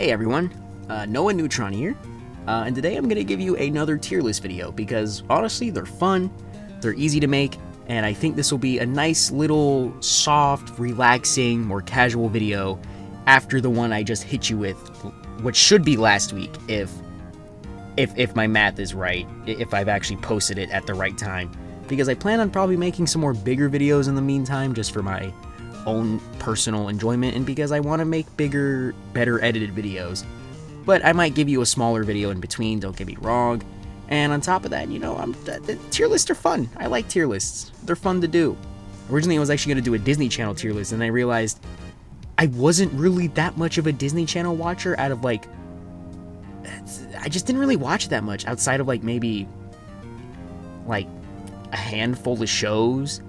Hey everyone, Noah Neutron here, and today I'm going to give you another tier list video because honestly they're fun, they're easy to make, and I think this will be a nice little soft, relaxing, more casual video after the one I just hit you with, which should be last week if my math is right, if I've actually posted it at the right time, because I plan on probably making some more bigger videos in the meantime just for my own personal enjoyment and because I want to make bigger, better edited videos. But I might give you a smaller video in between, don't get me wrong. And on top of that, the tier lists are fun. I like tier lists. They're fun to do. Originally I was actually going to do a Disney Channel tier list, and I realized I wasn't really that much of a Disney Channel watcher I just didn't really watch that much outside of maybe a handful of shows.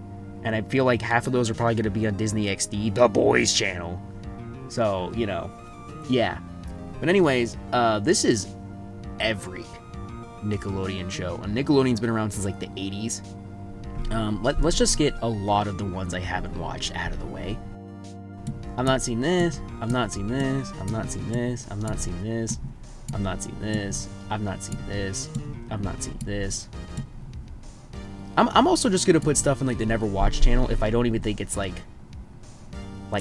And I feel like half of those are probably going to be on Disney XD, the boys channel. So, yeah. But anyways, this is every Nickelodeon show. And Nickelodeon's been around since the 80s. Let's just get a lot of the ones I haven't watched out of the way. I've not seen this. I've not seen this. I've not seen this. I've not seen this. I've not seen this. I've not seen this. I've not seen this. I'm also just gonna put stuff in the never watched channel if I don't even think it's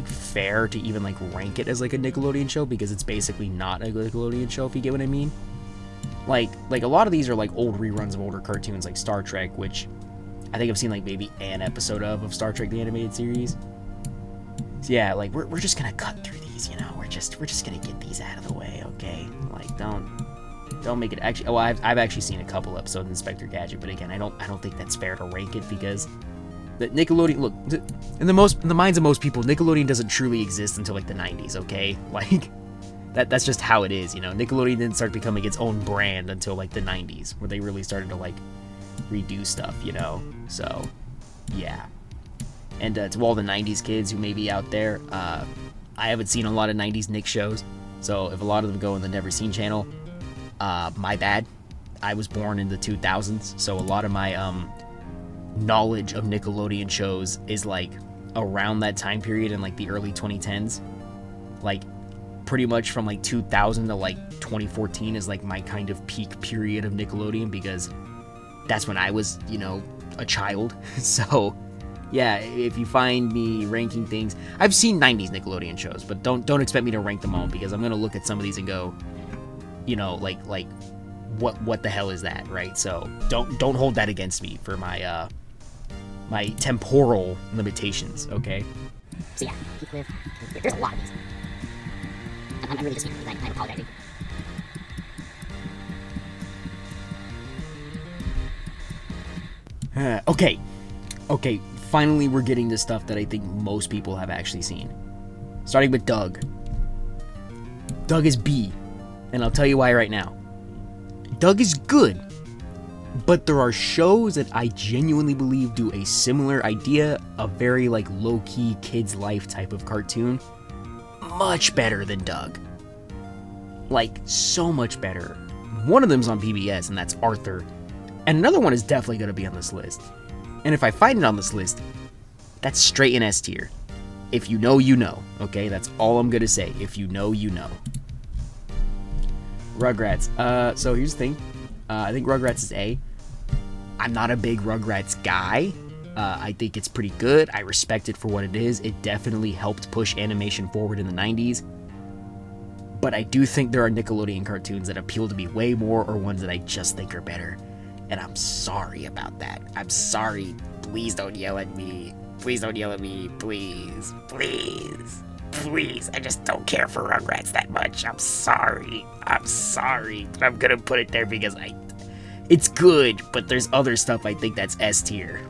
fair to even rank it as a Nickelodeon show, because it's basically not a Nickelodeon show, if you get what I mean. Like a lot of these are old reruns of older cartoons like Star Trek, which I think I've seen maybe an episode of Star Trek the animated series. So yeah, we're just gonna cut through these, we're just gonna get these out of the way, okay? Don't make it actually. Oh, I've actually seen a couple episodes of Inspector Gadget, but again, I don't think that's fair to rank it, because the Nickelodeon, look, in the minds of most people, Nickelodeon doesn't truly exist until the 90s, okay? That's just how it is, Nickelodeon didn't start becoming its own brand until the 90s, where they really started to redo stuff, So yeah. And to all the 90s kids who may be out there, I haven't seen a lot of 90s Nick shows, so if a lot of them go in the Never Seen channel, my bad. I was born in the 2000s, so a lot of my knowledge of Nickelodeon shows is around that time period in the early 2010s. Pretty much from 2000 to 2014 is my kind of peak period of Nickelodeon, because that's when I was, a child. So yeah, if you find me ranking things, I've seen 90s Nickelodeon shows, but don't expect me to rank them all, because I'm gonna look at some of these and go, what the hell is that, right? So don't hold that against me for my my temporal limitations, okay? So yeah, there's a lot of these. I'm really just I'm apologizing. Okay, finally we're getting to stuff that I think most people have actually seen. Starting with Doug. Doug is B. And I'll tell you why right now. Doug is good, but there are shows that I genuinely believe do a similar idea, a very low-key kids' life type of cartoon, much better than Doug. So much better. One of them's on PBS, and that's Arthur. And another one is definitely going to be on this list. And if I find it on this list, that's straight in S tier. If you know, you know. Okay, that's all I'm going to say. If you know, you know. Rugrats. So here's the thing. I think Rugrats is A. I'm not a big Rugrats guy. I think it's pretty good. I respect it for what it is. It definitely helped push animation forward in the 90s. But I do think there are Nickelodeon cartoons that appeal to me way more, or ones that I just think are better. And I'm sorry about that. I'm sorry. Please don't yell at me. Please don't yell at me. Please. Please. Please, I just don't care for Rugrats that much. I'm sorry. But I'm gonna put it there because it's good, but there's other stuff I think that's S tier.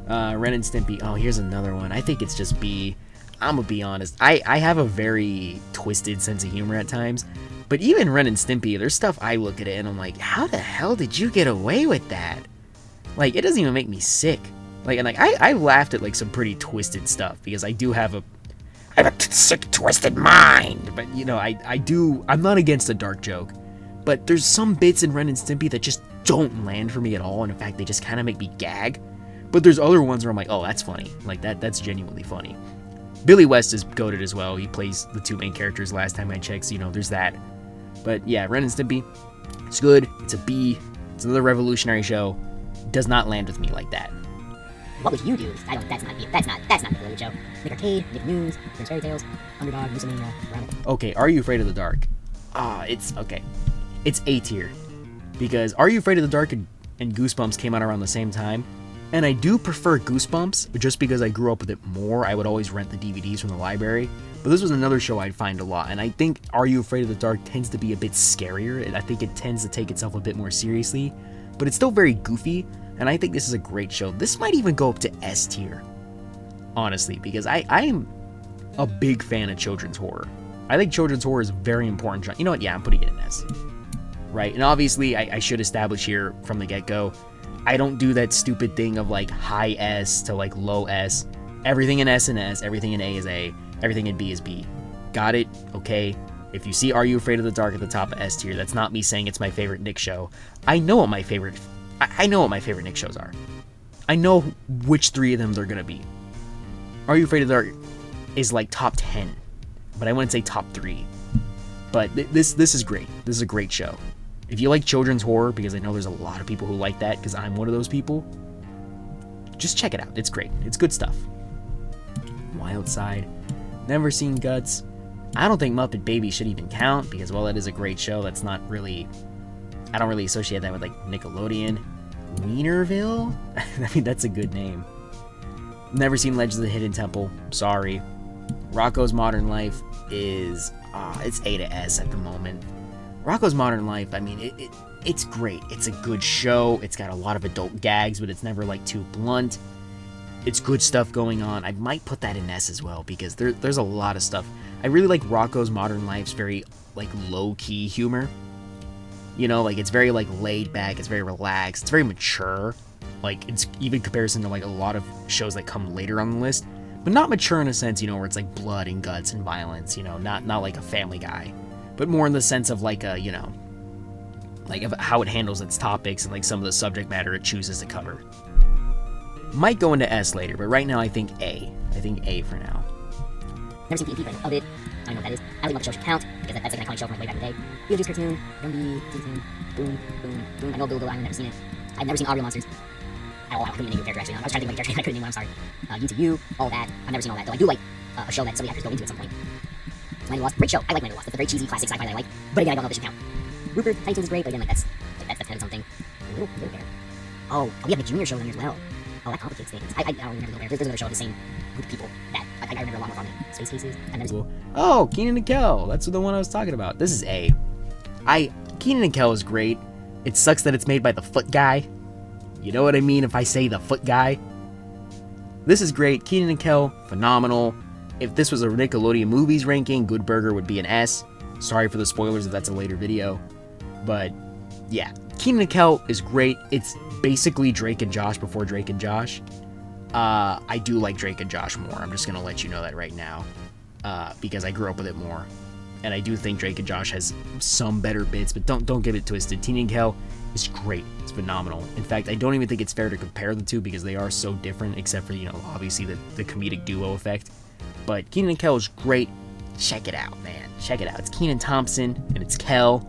Ren and Stimpy. Oh, here's another one. I think it's just B. I'm gonna be honest. I have a very twisted sense of humor at times, but even Ren and Stimpy, there's stuff I look at it and I'm like, how the hell did you get away with that? It doesn't even make me sick. I laughed at some pretty twisted stuff, because I have a sick, twisted mind. But I'm not against a dark joke, but there's some bits in Ren and Stimpy that just don't land for me at all, and in fact they just kind of make me gag. But there's other ones where I'm like, oh, that's funny, that's genuinely funny. Billy West is goated as well. He plays the two main characters last time I checked, so, you know, there's that. But yeah, Ren and Stimpy, it's good. It's a B. It's another revolutionary show. Does not land with me like that. What would you do? That's not Nickelodeon show. Nick Arcade, Nick News, Prince Fairy Tales, Underdog, Musamania, Rabbit. Okay, Are You Afraid of the Dark? It's okay. It's A tier. Because Are You Afraid of the Dark and Goosebumps came out around the same time. And I do prefer Goosebumps, but just because I grew up with it more, I would always rent the DVDs from the library. But this was another show I'd find a lot, and I think Are You Afraid of the Dark tends to be a bit scarier, and I think it tends to take itself a bit more seriously, but it's still very goofy, and I think this is a great show. This might even go up to S tier, honestly, because I am a big fan of children's horror. I think children's horror is a very important genre. You know what? Yeah, I'm putting it in S. Right? And obviously, I should establish here from the get-go, I don't do that stupid thing of like high S to like low S. Everything in S and S, everything in A is A, everything in B is B. Got it? Okay. If you see Are You Afraid of the Dark at the top of S tier, that's not me saying it's my favorite Nick show. I know what my favorite Nick shows are. I know which 3 of them they're gonna be. Are You Afraid of the Dark is like top 10, but I wouldn't say top 3. But this is great. This is a great show. If you like children's horror, because I know there's a lot of people who like that, because I'm one of those people, just check it out. It's great. It's good stuff. Wild Side. Never seen Guts. I don't think Muppet Babies should even count, because while that is a great show, that's not really... I don't really associate that with, like, Nickelodeon. Wienerville? I mean, that's a good name. Never seen Legends of the Hidden Temple. Sorry. Rocko's Modern Life is... it's A to S at the moment. Rocko's Modern Life, I mean, it's great. It's a good show. It's got a lot of adult gags, but it's never, like, too blunt. It's good stuff going on. I might put that in S as well, because there's a lot of stuff. I really like Rocko's Modern Life's very, like, low-key humor. You know, like, it's very, like, laid back. It's very relaxed. It's very mature. Like, it's even comparison to, like, a lot of shows that come later on the list. But not mature in a sense, you know, where it's, like, blood and guts and violence, you know, not like a Family Guy. But more in the sense of, like, you know, like, of how it handles its topics and, like, some of the subject matter it chooses to cover. Might go into S later, but right now I think A. I think A for now. Never seen P&P, but I love it. I don't know what that is. I don't know if the show should count, because that's like an iconic show from like way back in the day. Beetlejuice cartoon, Gumby, Tintin, Boom, Boom, Boom. I know Bill, I've never seen it. I've never seen All Real Monsters. I couldn't name a character actually. I was trying to think of a character, I couldn't name one, I'm sorry. You to You, all that. I've never seen all that, though I do like a show that some of the actors go into at some point. Land Lost, great show. I like Land Lost. It's a very cheesy classic sci-fi that I like. But again, I don't know if it should count. Rupert, Tiny Toons is great, but again, like that's kind of something. Little Bear. Oh, we have the Junior show in here as well. Oh, that complicates things. I don't remember Little Bear. There's another show of the same group of people that I remember a lot more from it. Space Cases. I've never seen. Oh, Kenan and Kel. That's the one I was talking about. This is A. Kenan and Kel is great. It sucks that it's made by the Foot Guy. You know what I mean if I say the Foot Guy? This is great. Kenan and Kel, phenomenal. If this was a Nickelodeon Movies ranking, Good Burger would be an S. Sorry for the spoilers if that's a later video. But, yeah. Kenan and Kel is great. It's basically Drake and Josh before Drake and Josh. I do like Drake and Josh more. I'm just going to let you know that right now. Because I grew up with it more. And I do think Drake and Josh has some better bits, but don't get it twisted. Kenan and Kel is great. It's phenomenal. In fact, I don't even think it's fair to compare the two because they are so different, except for, you know, obviously the comedic duo effect. But Kenan and Kel is great. Check it out, man. Check it out. It's Kenan Thompson, and it's Kel.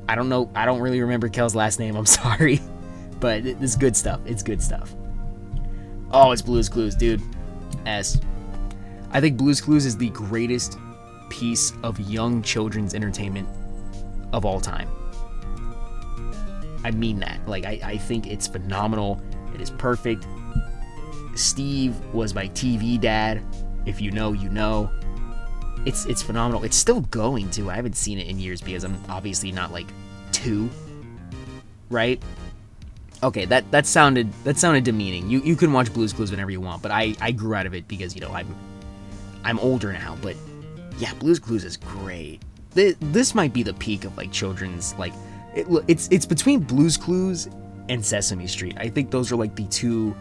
I don't know. I don't really remember Kel's last name. I'm sorry. But it's good stuff. It's good stuff. Oh, it's Blue's Clues, dude. S. I think Blue's Clues is the greatest piece of young children's entertainment of all time. I mean that. Like, I think it's phenomenal. It is perfect. Steve was my TV dad. If you know, you know. It's phenomenal. It's still going, too. I haven't seen it in years because I'm obviously not, like, 2. Right? Okay, that sounded demeaning. You can watch Blue's Clues whenever you want, but I grew out of it because, you know, I'm older now. But, yeah, Blue's Clues is great. This might be the peak of, like, children's, like... It's between Blue's Clues and Sesame Street. I think those are, like, the two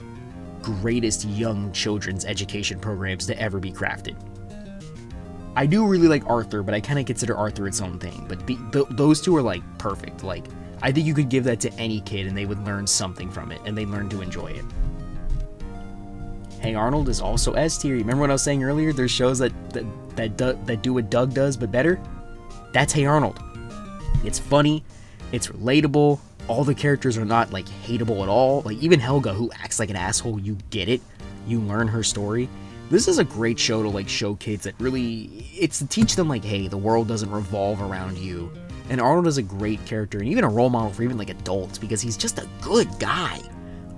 greatest young children's education programs to ever be crafted. I do really like Arthur, but I kind of consider Arthur its own thing. But those two are, like, perfect. Like, I think you could give that to any kid and they would learn something from it, and they'd learn to enjoy it. Hey Arnold is also S tier. Remember what I was saying earlier? There's shows that do what Doug does, but better? That's Hey Arnold. It's funny. It's relatable. All the characters are not, like, hateable at all. Like, even Helga, who acts like an asshole, you get it. You learn her story. This is a great show to, like, show kids that really... It's to teach them, like, hey, the world doesn't revolve around you. And Arnold is a great character, and even a role model for even, like, adults, because he's just a good guy.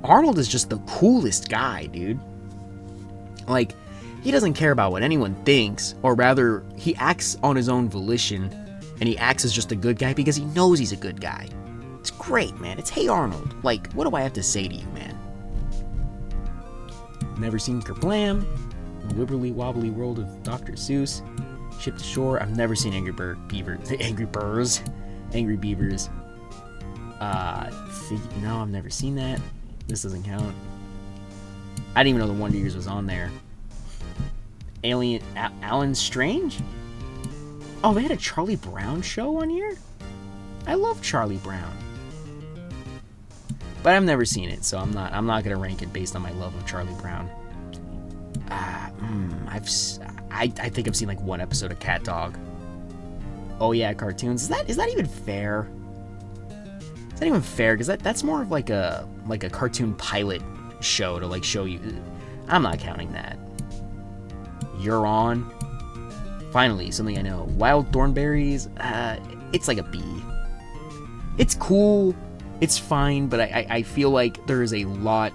Arnold is just the coolest guy, dude. Like, he doesn't care about what anyone thinks, or rather, he acts on his own volition, and he acts as just a good guy because he knows he's a good guy. It's great, man. It's Hey Arnold. Like, what do I have to say to you, man? Never seen Kerblam, The Wibbly Wobbly World of Dr. Seuss, Ship to Shore. I've never seen Angry Beavers. No, I've never seen that. This doesn't count. I didn't even know the Wonder Years was on there. Alan Strange? Oh, they had a Charlie Brown show on here? I love Charlie Brown. But I've never seen it, so I'm not gonna rank it based on my love of Charlie Brown. I think I've seen like one episode of Cat Dog. Oh yeah, cartoons. Is that even fair? Is that even fair? Because that's more of like a cartoon pilot show to like show you. I'm not counting that. You're on. Finally, something I know. Wild Thornberries. It's like a B. It's cool. It's fine, but I feel like there is a lot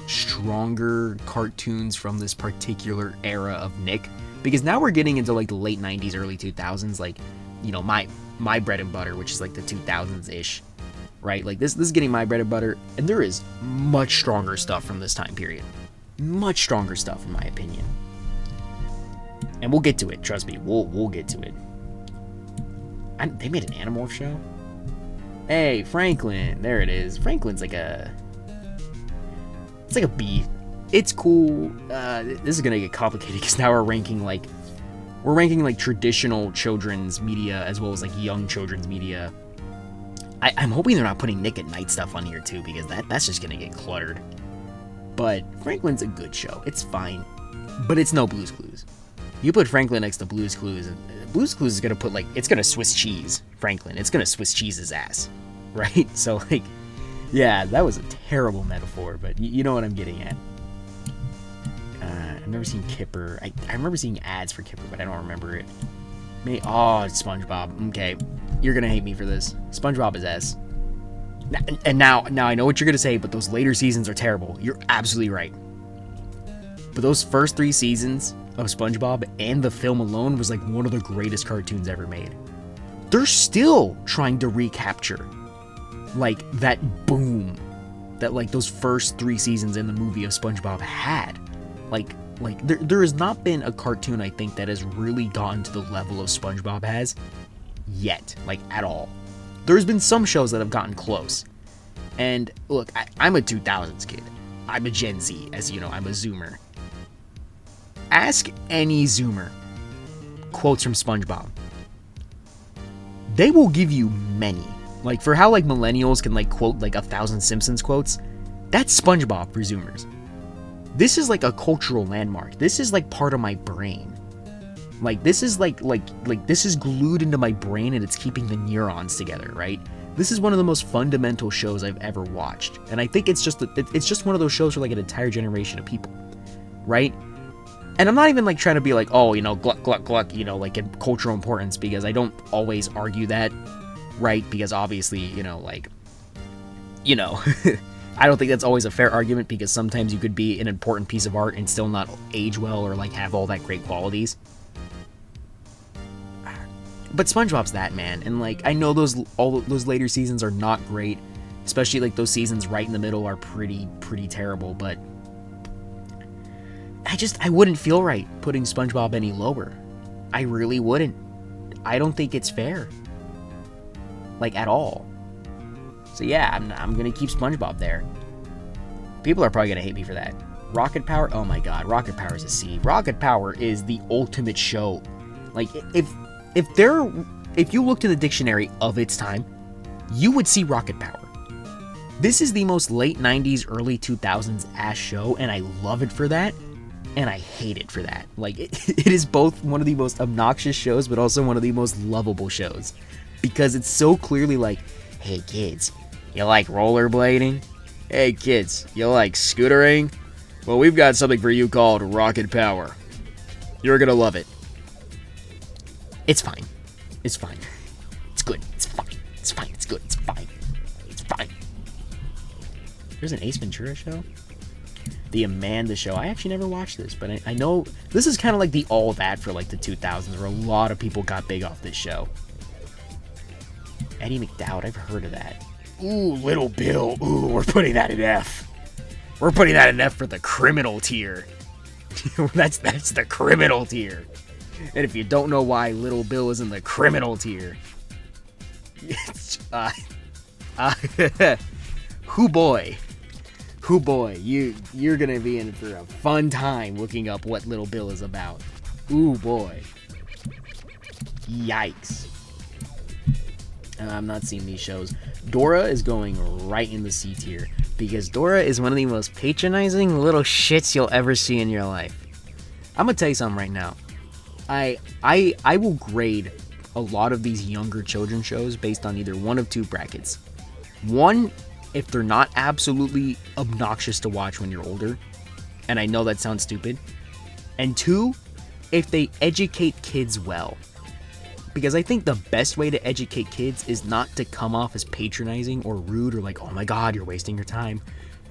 stronger cartoons from this particular era of Nick, because now we're getting into like the late 90s, early 2000s, like, you know, my bread and butter, which is like the 2000s-ish, right? Like this is getting my bread and butter, and there is much stronger stuff from this time period. Much stronger stuff, in my opinion. And we'll get to it, trust me, we'll get to it. They made an Animorph show? Hey, Franklin, there it is. Franklin's like it's like a B. It's cool. This is gonna get complicated because now we're ranking like traditional children's media as well as like young children's media. I'm hoping they're not putting Nick at Night stuff on here too, because that's just gonna get cluttered. But Franklin's a good show. It's fine, but it's no Blue's Clues. You put Franklin next to Blue's Clues, and Blue's Clues is gonna put like, it's gonna Swiss cheese Franklin. It's gonna Swiss cheese his ass, right? So like, yeah, that was a terrible metaphor, but you know what I'm getting at. I've never seen Kipper. I remember seeing ads for Kipper, but I don't remember it. Oh, it's SpongeBob. Okay, you're gonna hate me for this. SpongeBob is S. And now I know what you're gonna say, but those later seasons are terrible. You're absolutely right. But those first 3 seasons of SpongeBob and the film alone was like one of the greatest cartoons ever made. They're still trying to recapture like that boom that like those first 3 seasons in the movie of SpongeBob had. Like there has not been a cartoon, I think, that has really gotten to the level of SpongeBob has yet, like at all. There's been some shows that have gotten close. And look, I'm a 2000s kid. I'm a Gen Z, as you know, I'm a Zoomer. Ask any Zoomer quotes from SpongeBob. They will give you many. Like, for how like millennials can like quote like 1,000 Simpsons quotes, that's SpongeBob for Zoomers. This is like a cultural landmark. This is like part of my brain. Like this is like this is glued into my brain, and it's keeping the neurons together, right? This is one of the most fundamental shows I've ever watched, and I think it's just one of those shows for like an entire generation of people, right? And I'm not even like trying to be like, oh, you know, gluck gluck gluck, you know, like in cultural importance, because I don't always argue that, right? Because obviously, you know, like, you know, I don't think that's always a fair argument, because sometimes you could be an important piece of art and still not age well or like have all that great qualities. But SpongeBob's that, man, and like I know all those later seasons are not great, especially like those seasons right in the middle are pretty terrible, but I wouldn't feel right putting SpongeBob any lower. I really wouldn't. I don't think it's fair, like at all. So yeah, I'm gonna keep SpongeBob there. People are probably gonna hate me for that. Rocket Power, oh my god, Rocket Power is a C. Rocket Power is the ultimate show. Like if you looked in the dictionary of its time, you would see Rocket Power. This is the most late 90s, early 2000s ass show, and I love it for that, and I hate it for that. Like, it is both one of the most obnoxious shows, but also one of the most lovable shows. Because it's so clearly like, hey kids, you like rollerblading? Hey kids, you like scootering? Well, we've got something for you called Rocket Power. You're gonna love it. It's fine. It's fine. It's good. It's fine. It's fine. It's good. It's fine. It's fine. There's an Ace Ventura show? The Amanda Show. I actually never watched this, but I know this is kind of like the all that for like the 2000s, where a lot of people got big off this show. Eddie McDowd, I've heard of that. Ooh, Little Bill. Ooh, we're putting that in F. We're putting that in F for the criminal tier. that's the criminal tier. And if you don't know why Little Bill is in the criminal tier, it's, hoo boy, you're gonna be in for a fun time looking up what Little Bill is about. Ooh boy, yikes. I'm not seeing these shows. Dora is going right in the C tier because Dora is one of the most patronizing little shits you'll ever see in your life. I'm gonna tell you something right now. I will grade a lot of these younger children shows based on either one of two brackets. One, if they're not absolutely obnoxious to watch when you're older, and I know that sounds stupid. And two, if they educate kids well. Because I think the best way to educate kids is not to come off as patronizing or rude or like, oh my god, you're wasting your time.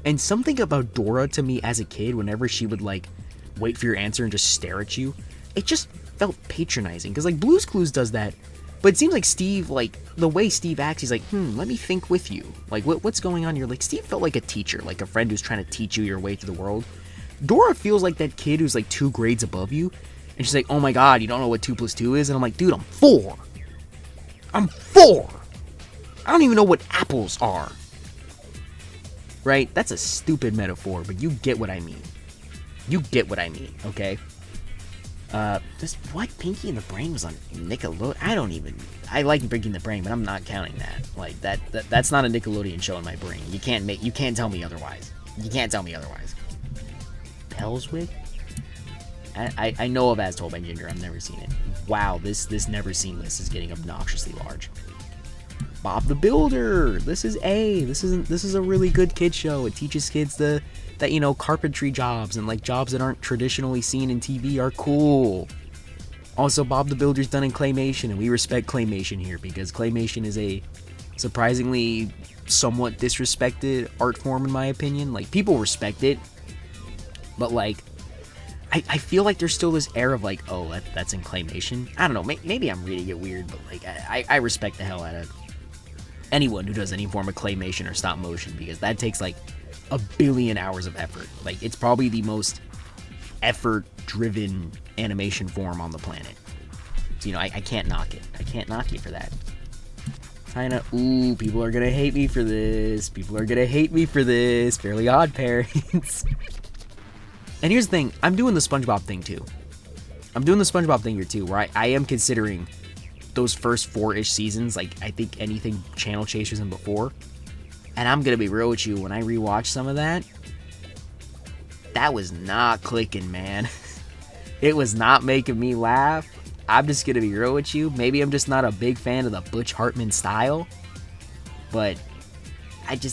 And something about Dora to me as a kid, whenever she would like wait for your answer and just stare at you, it just felt patronizing. Because like Blue's Clues does that, but it seems like Steve, like the way Steve acts, he's like, let me think with you. Like what's going on here? Like Steve felt like a teacher, like a friend who's trying to teach you your way through the world. Dora feels like that kid who's like 2 grades above you. And she's like, oh my god, you don't know what 2 + 2 is? And I'm like, dude, I'm 4. I'm 4. I don't even know what apples are. Right? That's a stupid metaphor, but you get what I mean. You get what I mean, okay? What? Pinky and the Brain was on Nickelodeon? I like Pinky and the Brain, but I'm not counting that. Like, that's not a Nickelodeon show in my brain. You can't tell me otherwise. You can't tell me otherwise. Pelswick? I know of As Told by Ginger. I've never seen it. Wow, this never seen list is getting obnoxiously large. Bob the Builder. This is a really good kid show. It teaches kids that carpentry jobs and like jobs that aren't traditionally seen in TV are cool. Also, Bob the Builder's done in claymation, and we respect claymation here because claymation is a surprisingly somewhat disrespected art form in my opinion. Like, people respect it, but like I feel like there's still this air of like, oh, that's in claymation. I don't know, maybe I'm reading it weird, but like I respect the hell out of anyone who does any form of claymation or stop motion, because that takes like 1 billion hours of effort. Like, it's probably the most effort-driven animation form on the planet. So, I can't knock it. I can't knock you for that. Ooh, people are gonna hate me for this. Fairly Odd Parents. And here's the thing, I'm doing the SpongeBob thing too. I'm doing the SpongeBob thing here too, where I am considering those first 4-ish seasons, like I think anything Channel Chasers and before. And I'm gonna be real with you, when I rewatch some of that was not clicking, man. It was not making me laugh. I'm just gonna be real with you. Maybe I'm just not a big fan of the Butch Hartman style, but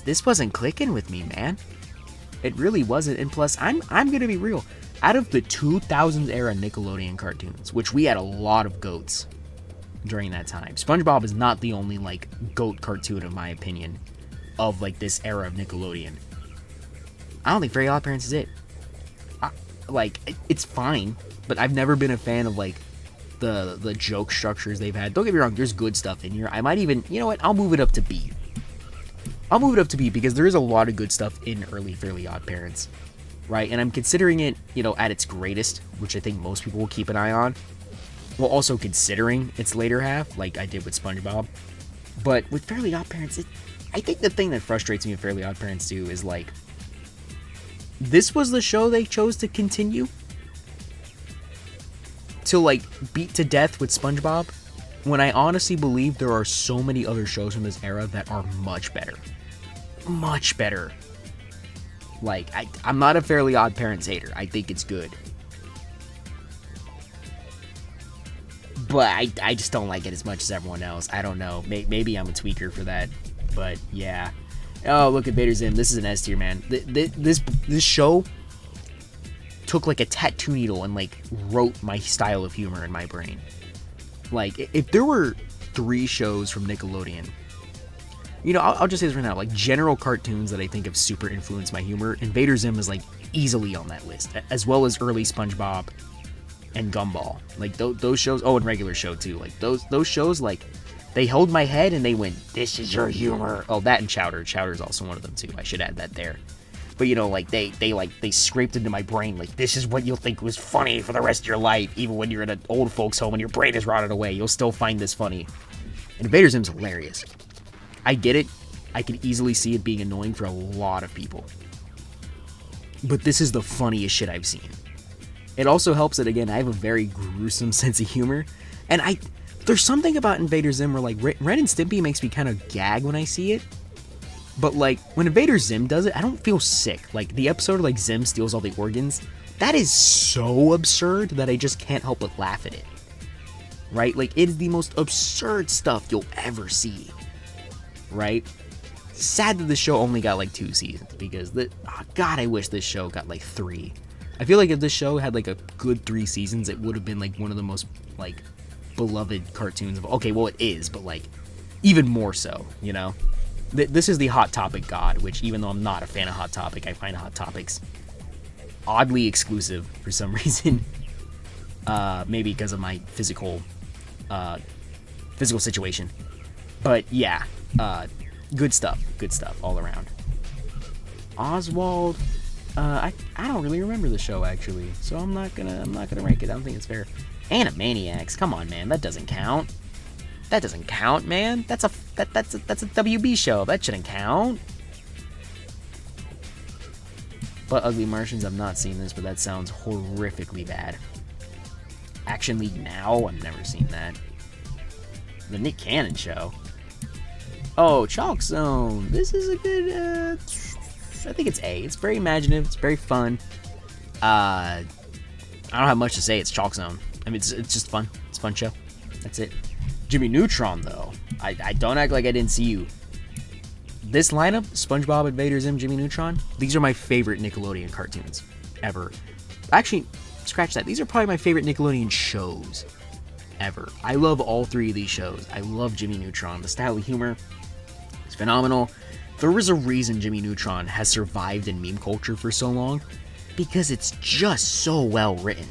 this wasn't clicking with me, man. It really wasn't. And plus, I'm gonna be real. Out of the 2000s era Nickelodeon cartoons, which we had a lot of goats during that time, SpongeBob is not the only like goat cartoon, in my opinion, of like this era of Nickelodeon. I don't think Fairly Odd Parents is it. It's fine, but I've never been a fan of like the joke structures they've had. Don't get me wrong, there's good stuff in here. I might even, you know what, I'll move it up to B. Because there is a lot of good stuff in early Fairly Odd Parents, right? And I'm considering it, at its greatest, which I think most people will keep an eye on, while also considering its later half, like I did with SpongeBob. But with Fairly Odd Parents, I think the thing that frustrates me with Fairly Odd Parents too is like, this was the show they chose to continue to like beat to death with SpongeBob, when I honestly believe there are so many other shows from this era that are much better. much better. Like, I'm not a Fairly Odd Parents hater. I think it's good. But I just don't like it as much as everyone else. I don't know. Maybe I'm a tweaker for that. But, yeah. Oh, look at Vader Zim. This is an S tier, man. This show took, like, a tattoo needle and, like, wrote my style of humor in my brain. Like, if there were 3 shows from Nickelodeon, you know, I'll just say this right now, like, general cartoons that I think have super influenced my humor, and Vader Zim is, like, easily on that list, as well as early SpongeBob and Gumball. Like, those shows, oh, and Regular Show, too. Like, those shows, like, they held my head and they went, this is your humor. Oh, that and Chowder. Chowder's also one of them, too. I should add that there. But, you know, like, they scraped into my brain, like, this is what you'll think was funny for the rest of your life, even when you're in an old folks' home and your brain is rotted away. You'll still find this funny. And Vader Zim's hilarious. I get it. I can easily see it being annoying for a lot of people. But this is the funniest shit I've seen. It also helps that, again, I have a very gruesome sense of humor. And there's something about Invader Zim where, like, Ren and Stimpy makes me kind of gag when I see it. But, like, when Invader Zim does it, I don't feel sick. Like, the episode, like, Zim steals all the organs, that is so absurd that I just can't help but laugh at it. Right? Like, it is the most absurd stuff you'll ever see. Right? Sad that the show only got, like, 2 seasons, because, God, I wish this show got, like, 3. I feel like if this show had, like, a good 3 seasons, it would have been, like, one of the most, like, beloved cartoons of, okay, well, it is, but, like, even more so, you know? This is the Hot Topic god, which, even though I'm not a fan of Hot Topic, I find Hot Topics oddly exclusive for some reason. Maybe because of my physical situation. But, yeah, good stuff all around. Oswald, I don't really remember the show, actually, so I'm not gonna rank it. I don't think it's fair. Animaniacs, come on, man, that doesn't count. That doesn't count, man. That's a WB show. That shouldn't count. But Ugly Martians, I've not seen this, but that sounds horrifically bad. Action League Now, I've never seen that. The Nick Cannon show. Oh, Chalk Zone. This is a good, I think it's A. It's very imaginative. It's very fun. I don't have much to say. It's Chalk Zone. I mean, it's just fun. It's a fun show. That's it. Jimmy Neutron, though. I don't act like I didn't see you. This lineup, SpongeBob, Invader Zim, Jimmy Neutron, these are my favorite Nickelodeon cartoons ever. Actually, scratch that. These are probably my favorite Nickelodeon shows ever. I love all 3 of these shows. I love Jimmy Neutron. The style of humor is phenomenal. There is a reason Jimmy Neutron has survived in meme culture for so long, because it's just so well written.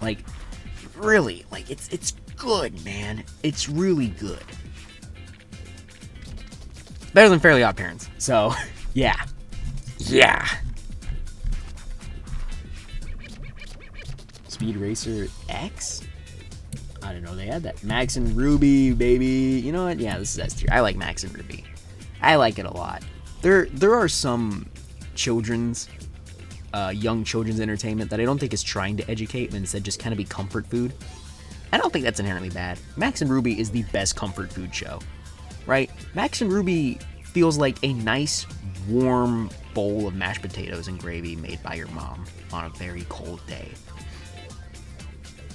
Like, really, like, it's good, man. It's really good. Better than Fairly Odd Parents. So, yeah. Yeah. Speed Racer X? I didn't know they had that. Max and Ruby, baby. You know what? Yeah, this is S tier. I like Max and Ruby. I like it a lot. There are some children's, young children's entertainment that I don't think is trying to educate, but instead just kind of be comfort food. I don't think that's inherently bad. Max and Ruby is the best comfort food show, right? Max and Ruby feels like a nice, warm bowl of mashed potatoes and gravy made by your mom on a very cold day.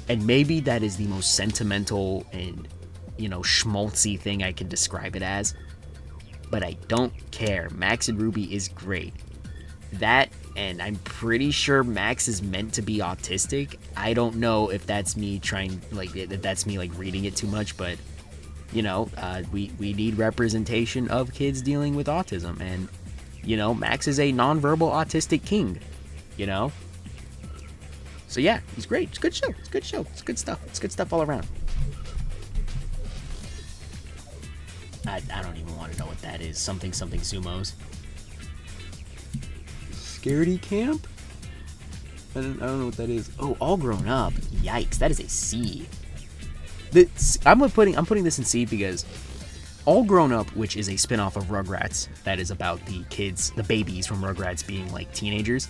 And maybe that is the most sentimental and, you know, schmaltzy thing I can describe it as. But I don't care. Max and Ruby is great. That, and I'm pretty sure Max is meant to be autistic. I don't know if that's me trying, like, if that's me, like, reading it too much, but, you know, we need representation of kids dealing with autism, and, you know, Max is a nonverbal autistic king, you know? So, yeah, he's great. It's a good show. It's a good show. It's good stuff. It's good stuff all around. I don't even want to know what that is. Something sumos. Scaredy Camp? I don't know what that is. Oh, All Grown Up. Yikes, that is a C. I'm putting this in C because All Grown Up, which is a spin-off of Rugrats that is about the kids, the babies from Rugrats being like teenagers.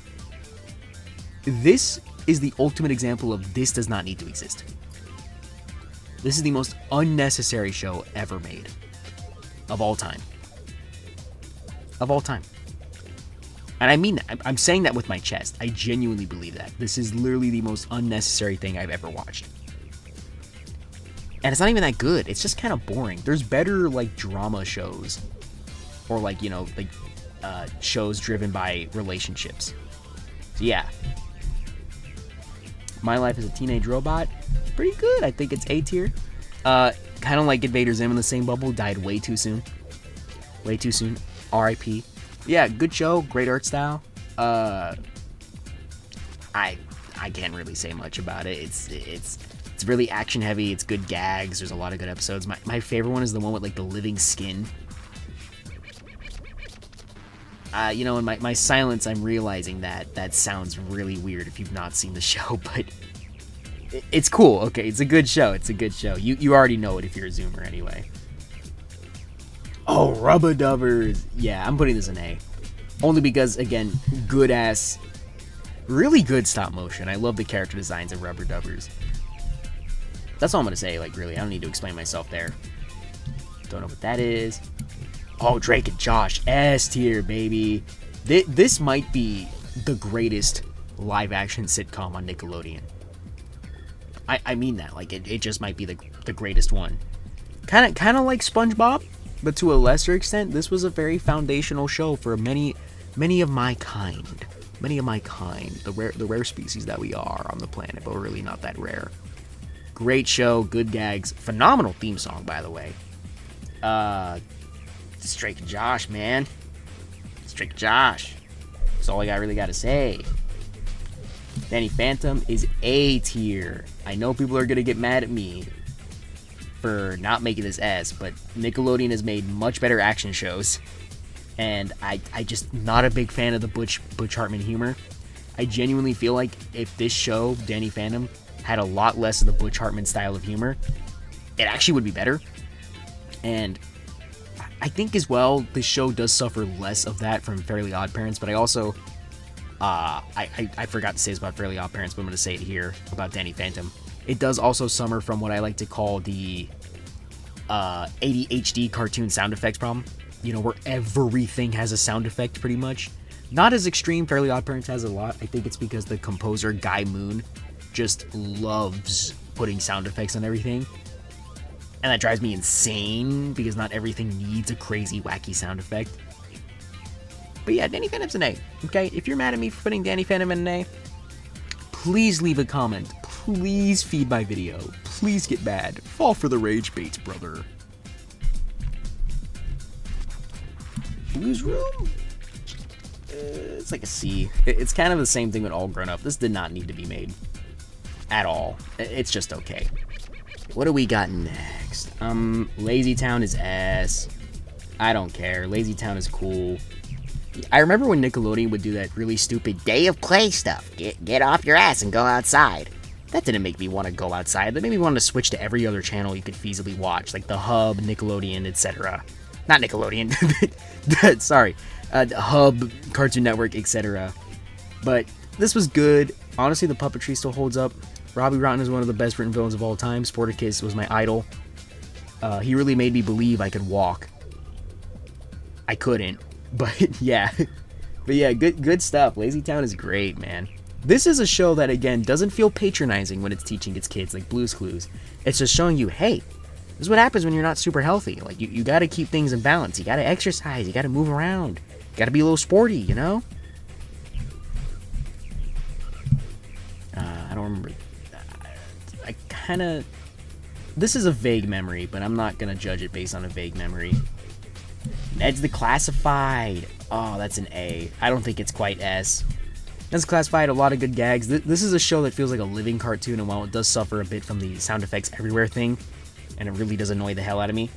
This is the ultimate example of this does not need to exist. This is the most unnecessary show ever made of all time. of all time. And I mean that. I'm saying that with my chest. I genuinely believe that. This is literally the most unnecessary thing I've ever watched. And it's not even that good. It's just kind of boring. There's better, like, drama shows. Or, like, you know, like, shows driven by relationships. So, yeah. My Life as a Teenage Robot. Pretty good. I think it's A tier. Kind of like Invader Zim in the same bubble. Died way too soon. Way too soon. R.I.P. Yeah, good show. Great art style. I can't really say much about it. It's really action heavy. It's good gags. There's a lot of good episodes. My favorite one is the one with, like, the living skin. You know, in my silence, I'm realizing that sounds really weird if you've not seen the show, but it's cool. Okay, it's a good show. It's a good show. You already know it if you're a Zoomer anyway. Oh, Rubber Dubbers. Yeah, I'm putting this in A. Only because, again, good-ass, really good stop motion. I love the character designs of Rubber Dubbers. That's all I'm going to say, like, really. I don't need to explain myself there. Don't know what that is. Oh, Drake and Josh. S tier, baby. This might be the greatest live-action sitcom on Nickelodeon. I mean that. Like, it just might be the greatest one. Kind of like SpongeBob, but to a lesser extent. This was a very foundational show for many of my kind. Many of my kind. The rare species that we are on the planet, but we're really not that rare. Great show, good gags, phenomenal theme song, by the way. Drake and Josh, man. Drake and Josh. That's all I really got to say. Danny Phantom is A tier. I know people are gonna get mad at me for not making this S, but Nickelodeon has made much better action shows, and I just not a big fan of the Butch Hartman humor. I genuinely feel like if this show, Danny Phantom, had a lot less of the Butch Hartman style of humor, it actually would be better. And I think as well, this show does suffer less of that from Fairly Odd Parents, but I also, I forgot to say this about Fairly Odd Parents, but I'm going to say it here about Danny Phantom. It does also suffer from what I like to call the ADHD cartoon sound effects problem. You know, where everything has a sound effect pretty much. Not as extreme, Fairly Odd Parents has a lot. I think it's because the composer, Guy Moon, just loves putting sound effects on everything. And that drives me insane, because not everything needs a crazy, wacky sound effect. But yeah, Danny Phantom's an A, okay? If you're mad at me for putting Danny Phantom in an A, please leave a comment. Please feed my video. Please get mad. Fall for the rage baits, brother. Blues Room? It's like a C. It's kind of the same thing with All Grown Up. This did not need to be made. At all. It's just okay. What do we got next? Lazy Town is S. I don't care. Lazy Town is cool. I remember when Nickelodeon would do that really stupid Day of Play stuff. Get off your ass and go outside. That didn't make me want to go outside. That made me want to switch to every other channel you could feasibly watch, like the Hub, Nickelodeon, etc. Not Nickelodeon. Sorry. Hub, Cartoon Network, etc. But this was good. Honestly, the puppetry still holds up. Robbie Rotten is one of the best written villains of all time. Sportacus was my idol. He really made me believe I could walk. I couldn't, but yeah. But yeah, good stuff. Lazy Town is great, man. This is a show that, again, doesn't feel patronizing when it's teaching its kids, like Blue's Clues. It's just showing you, hey, this is what happens when you're not super healthy. Like, you gotta keep things in balance. You gotta exercise. You gotta move around. You gotta be a little sporty, you know? I don't remember. I kind of... This is a vague memory, but I'm not going to judge it based on a vague memory. Ned's the Classified. Oh, that's an A. I don't think it's quite S. Ned's Classified, a lot of good gags. This is a show that feels like a living cartoon, and while it does suffer a bit from the sound effects everywhere thing, and it really does annoy the hell out of me,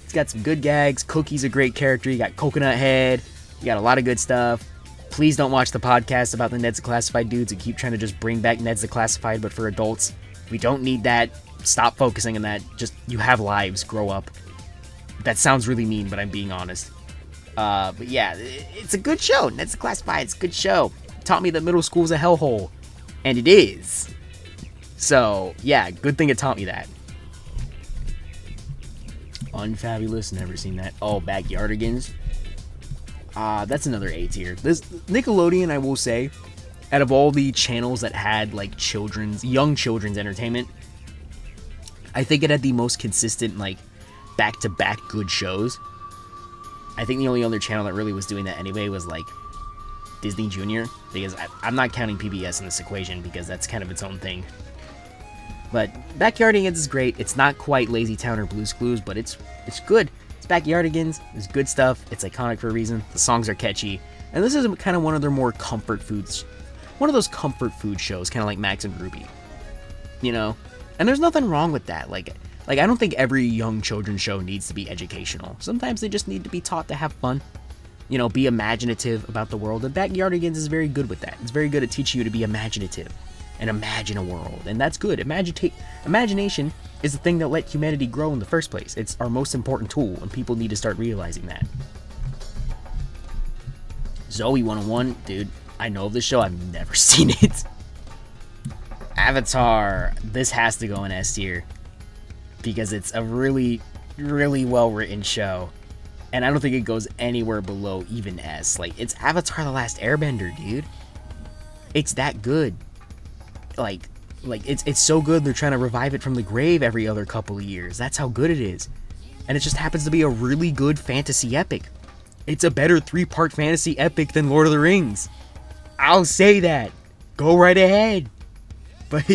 it's got some good gags. Cookie's a great character. You got Coconut Head. You got a lot of good stuff. Please don't watch the podcast about the Ned's Classified dudes and keep trying to just bring back Ned's Classified, but for adults. We don't need that. Stop focusing on that. Just, you have lives. Grow up. That sounds really mean, but I'm being honest. But yeah, it's a good show. Ned's Classified. It's a good show. It taught me that middle school is a hellhole. And it is. So, yeah, good thing it taught me that. Unfabulous. Never seen that. Oh, Backyardigans. That's another A tier. This Nickelodeon, I will say, out of all the channels that had like young children's entertainment, I think it had the most consistent, like, back-to-back good shows. I think the only other channel that really was doing that anyway was like Disney Junior, because I'm not counting PBS in this equation because that's kind of its own thing. But Backyardigans is great. It's not quite Lazy Town or Blue's Clues, but it's good. It's Backyardigans. It's good stuff. It's iconic for a reason. The songs are catchy, and this is kind of one of their more comfort foods. One of those comfort food shows, kind of like Max and Ruby, you know. And there's nothing wrong with that. Like I don't think every young children's show needs to be educational. Sometimes they just need to be taught to have fun, you know, be imaginative about the world. And Backyardigans is very good with that. It's very good at teaching you to be imaginative and imagine a world, and that's good. Imagination is the thing that let humanity grow in the first place. It's our most important tool, and people need to start realizing that. Zoe 101, dude, I know of this show. I've never seen it. Avatar, this has to go in S tier because it's a really, really well-written show, and I don't think it goes anywhere below even S. Like, it's Avatar: The Last Airbender, dude. It's that good. Like it's so good they're trying to revive it from the grave every other couple of years. That's how good it is. And it just happens to be a really good fantasy epic. It's a better 3-part fantasy epic than Lord of the Rings. I'll say that. Go right ahead. But,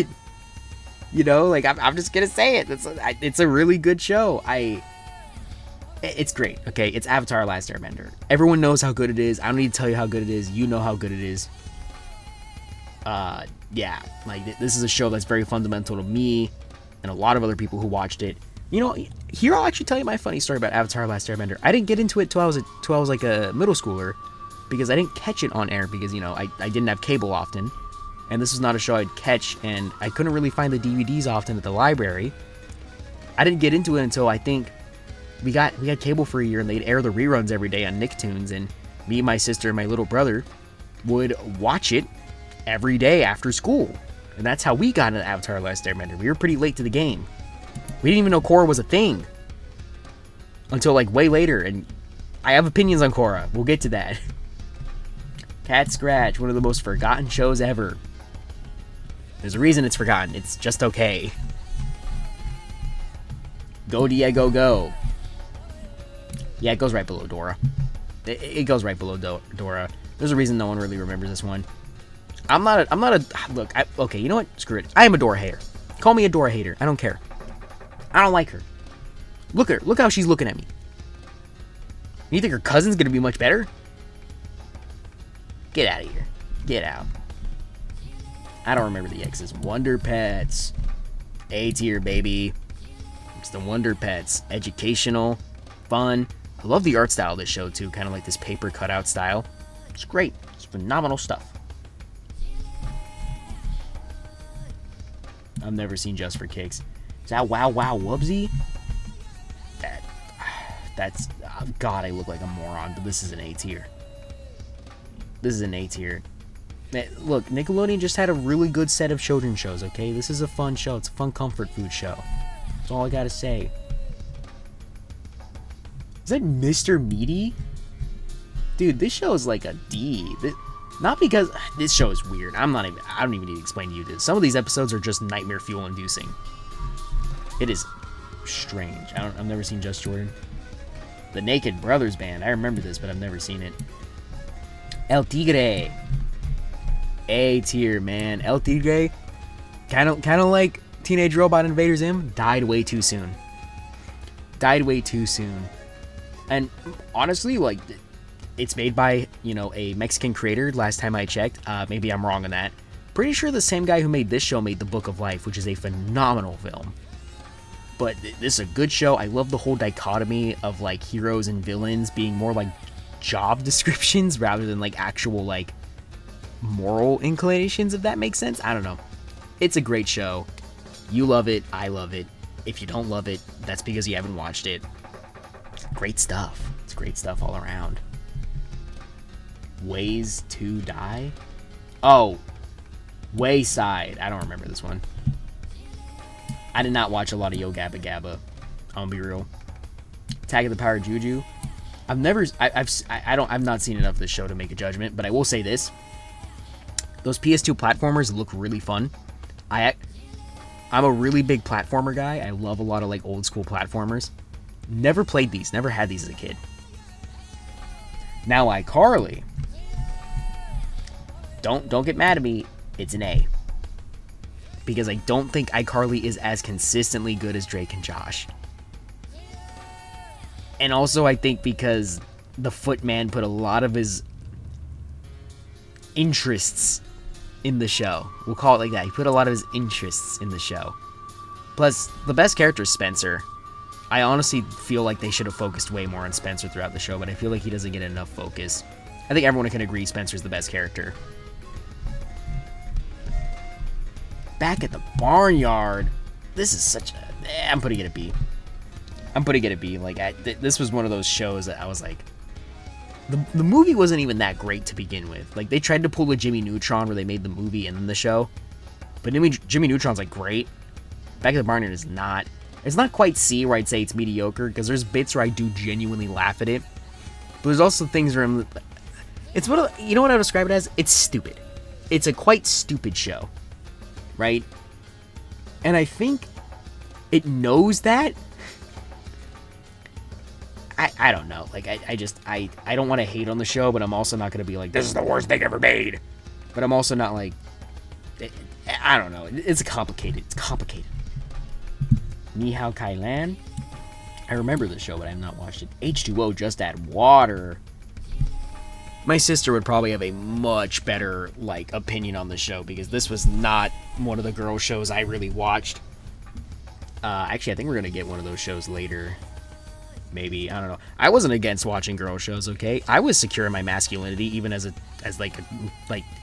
you know, like, I'm just gonna say it. It's a really good show. It's great, okay? It's Avatar: Last Airbender. Everyone knows how good it is. I don't need to tell you how good it is. You know how good it is. Yeah, like, this is a show that's very fundamental to me and a lot of other people who watched it. You know, here I'll actually tell you my funny story about Avatar: Last Airbender. I didn't get into it till I was like a middle schooler, because I didn't catch it on air because, you know, I didn't have cable often, and this was not a show I'd catch, and I couldn't really find the DVDs often at the library. I didn't get into it until I think we had cable for a year, and they'd air the reruns every day on Nicktoons, and me, my sister, and my little brother would watch it every day after school. And that's how we got into Avatar: Last Airbender. We were pretty late to the game. We didn't even know Korra was a thing until like way later, and I have opinions on Korra. We'll get to that. Cat Scratch, one of the most forgotten shows ever. There's a reason it's forgotten. It's just okay. Go Diego Go. Yeah, it goes right below Dora. It goes right below Dora. There's a reason no one really remembers this one. Okay, you know what? Screw it. I am a Dora hater. Call me a Dora hater. I don't care. I don't like her. Look at her. Look how she's looking at me. You think her cousin's gonna be much better? Get out of here. Get out. I don't remember the X's. Wonder Pets. A tier, baby. It's the Wonder Pets. Educational. Fun. I love the art style of this show, too. Kind of like this paper cutout style. It's great. It's phenomenal stuff. I've never seen Just for Kicks. Is that Wow Wow Wubsy? That's... God, I look like a moron, but this is an A tier. This is an A tier. Look, Nickelodeon just had a really good set of children's shows, okay? This is a fun show. It's a fun comfort food show. That's all I gotta say. Is that Mr. Meaty? Dude, this show is like a D. Not because... This show is weird. I don't even need to explain to you this. Some of these episodes are just nightmare fuel inducing. It is strange. I've never seen Just Jordan. The Naked Brothers Band. I remember this, but I've never seen it. El Tigre. A tier, man. El Tigre, kind of like Teenage Robot Invader Zim, died way too soon. Died way too soon. And honestly, like, it's made by, you know, a Mexican creator, last time I checked. Maybe I'm wrong on that. Pretty sure the same guy who made this show made The Book of Life, which is a phenomenal film. But this is a good show. I love the whole dichotomy of, like, heroes and villains being more like job descriptions rather than, like, actual, like, moral inclinations, if that makes sense. I don't know. It's a great show. You love it. I love it. If you don't love it, that's because you haven't watched it. Great stuff. It's great stuff all around. Ways to Die? Oh, Wayside. I don't remember this one. I did not watch a lot of Yo Gabba Gabba. I'm gonna be real. Attack of the Power Juju. I've not seen enough of this show to make a judgment, but I will say this: those PS2 platformers look really fun. I'm a really big platformer guy. I love a lot of like old school platformers. Never played these. Never had these as a kid. Now iCarly. Don't get mad at me. It's an A. Because I don't think iCarly is as consistently good as Drake and Josh. And also I think because the Footman put a lot of his interests in the show. We'll call it like that. He put a lot of his interests in the show. Plus, the best character is Spencer. I honestly feel like they should have focused way more on Spencer throughout the show, but I feel like he doesn't get enough focus. I think everyone can agree Spencer's the best character. Back at the Barnyard. This is such a... I'm putting it at B. I'm putting it at B. Like, this was one of those shows that I was like... The movie wasn't even that great to begin with. Like, they tried to pull a Jimmy Neutron where they made the movie and then the show. But Jimmy Neutron's, like, great. Back at the Barnyard is not. It's not quite C where I'd say it's mediocre, because there's bits where I do genuinely laugh at it. But there's also things where I'm... It's what... You know what I would describe it as? It's stupid. It's a quite stupid show. Right? And I think it knows that. I don't know. Like, I don't want to hate on the show, but I'm also not going to be like, this is the worst thing ever made. But I'm also not like... I don't know. It's complicated. It's complicated. Ni Hao Kai Lan. I remember the show, but I have not watched it. H2O, Just Add Water. My sister would probably have a much better, like, opinion on the show, because this was not one of the girl shows I really watched. Actually, I think we're going to get one of those shows later. Maybe. I don't know. I wasn't against watching girl shows, okay? I was secure in my masculinity, even as like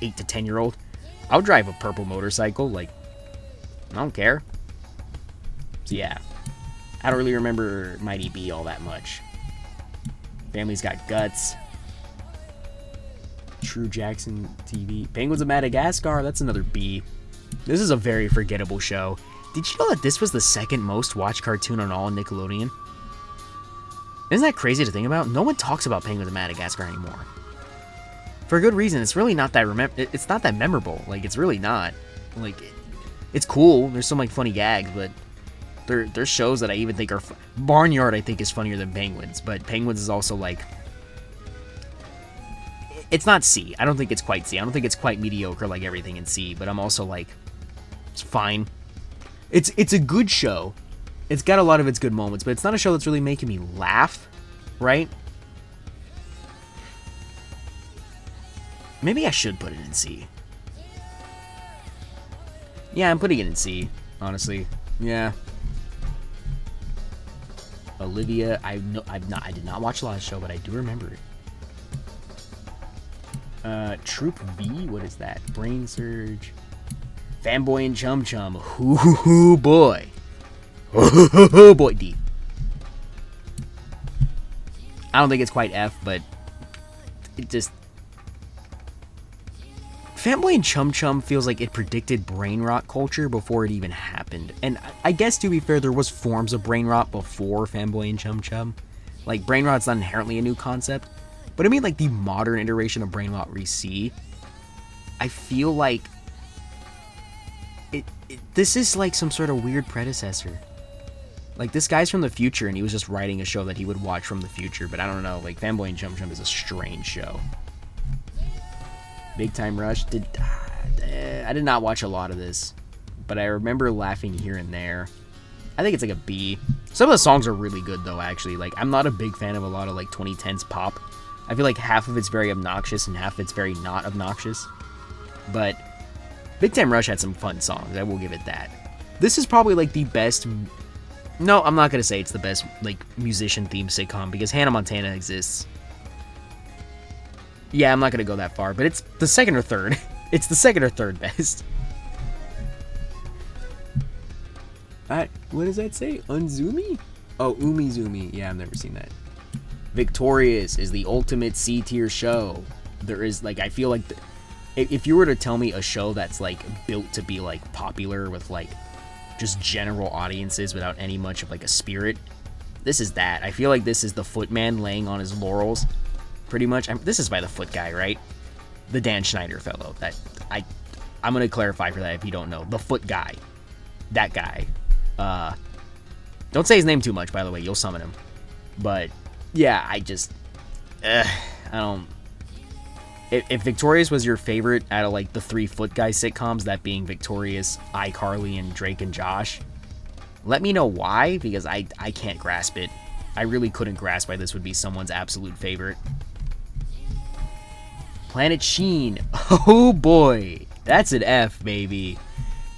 8 to 10 year old. I'll drive a purple motorcycle, like, I don't care. So yeah, I don't really remember Mighty B all that much. Family's Got Guts. True Jackson TV. Penguins of Madagascar, that's another B. This is a very forgettable show. Did you know that this was the second most watched cartoon on all Nickelodeon? Isn't that crazy to think about? No one talks about Penguins of Madagascar anymore. For a good reason. It's really not that it's not that memorable. Like, it's really not. Like, it's cool. There's some like funny gags, but there's shows that I even think are Barnyard I think is funnier than Penguins, but Penguins is also like, it's not C. I don't think it's quite C. I don't think it's quite mediocre like everything in C, but I'm also like, it's fine. It's a good show. It's got a lot of its good moments, but it's not a show that's really making me laugh, right? Maybe I should put it in C. Yeah, I'm putting it in C, honestly. Yeah. Olivia, I did not watch a lot of the show, but I do remember it. Troop V, what is that? Brain Surge. Fanboy and Chum Chum. Ooh boy. Ooh boy, D. I don't think it's quite F, but it just... Fanboy and Chum Chum feels like it predicted brain rot culture before it even happened. And I guess, to be fair, there was forms of brain rot before Fanboy and Chum Chum. Like, brain rot's not inherently a new concept. But I mean, like, the modern iteration of brain rot we see, I feel like this is like some sort of weird predecessor. Like, this guy's from the future, and he was just writing a show that he would watch from the future. But I don't know, like, Fanboy and Chum Chum is a strange show. Big Time Rush, I did not watch a lot of this, but I remember laughing here and there. I think it's like a B. Some of the songs are really good, though, actually. Like, I'm not a big fan of a lot of, like, 2010s pop. I feel like half of it's very obnoxious and half of it's very not obnoxious. But Big Time Rush had some fun songs, I will give it that. This is probably, like, the best... No, I'm not going to say it's the best, like, musician-themed sitcom, because Hannah Montana exists. Yeah, I'm not going to go that far, but it's the second or third. It's the second or third best. What does that say? Unzumi? Oh, Umizumi. Yeah, I've never seen that. Victorious is the ultimate C-tier show. There is, like, I feel like... if you were to tell me a show that's, like, built to be, like, popular with, like, just general audiences without any much of, like, a spirit, this is that. I feel like this is the Footman laying on his laurels, pretty much. This is by the Foot guy, right? The Dan Schneider fellow. I'm gonna clarify for that if you don't know. The Foot guy, that guy. Don't say his name too much, by the way. You'll summon him. But yeah, I don't. If Victorious was your favorite out of like the 3 Foot guy sitcoms, that being Victorious, iCarly, and Drake and Josh, let me know why, because I can't grasp it. I really couldn't grasp why this would be someone's absolute favorite. Planet Sheen. Oh boy. That's an F, baby.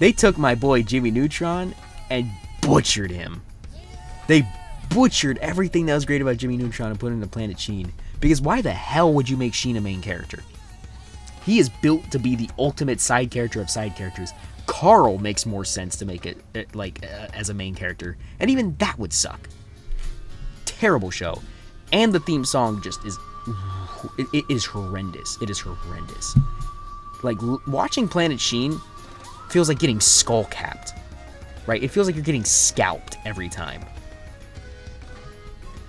They took my boy Jimmy Neutron and butchered him. They butchered everything that was great about Jimmy Neutron and put it into Planet Sheen. Because why the hell would you make Sheen a main character? He is built to be the ultimate side character of side characters. Carl makes more sense to make it as a main character. And even that would suck. Terrible show. And the theme song just is... It is horrendous. It is horrendous. Like, watching Planet Sheen feels like getting skull capped. Right? It feels like you're getting scalped every time.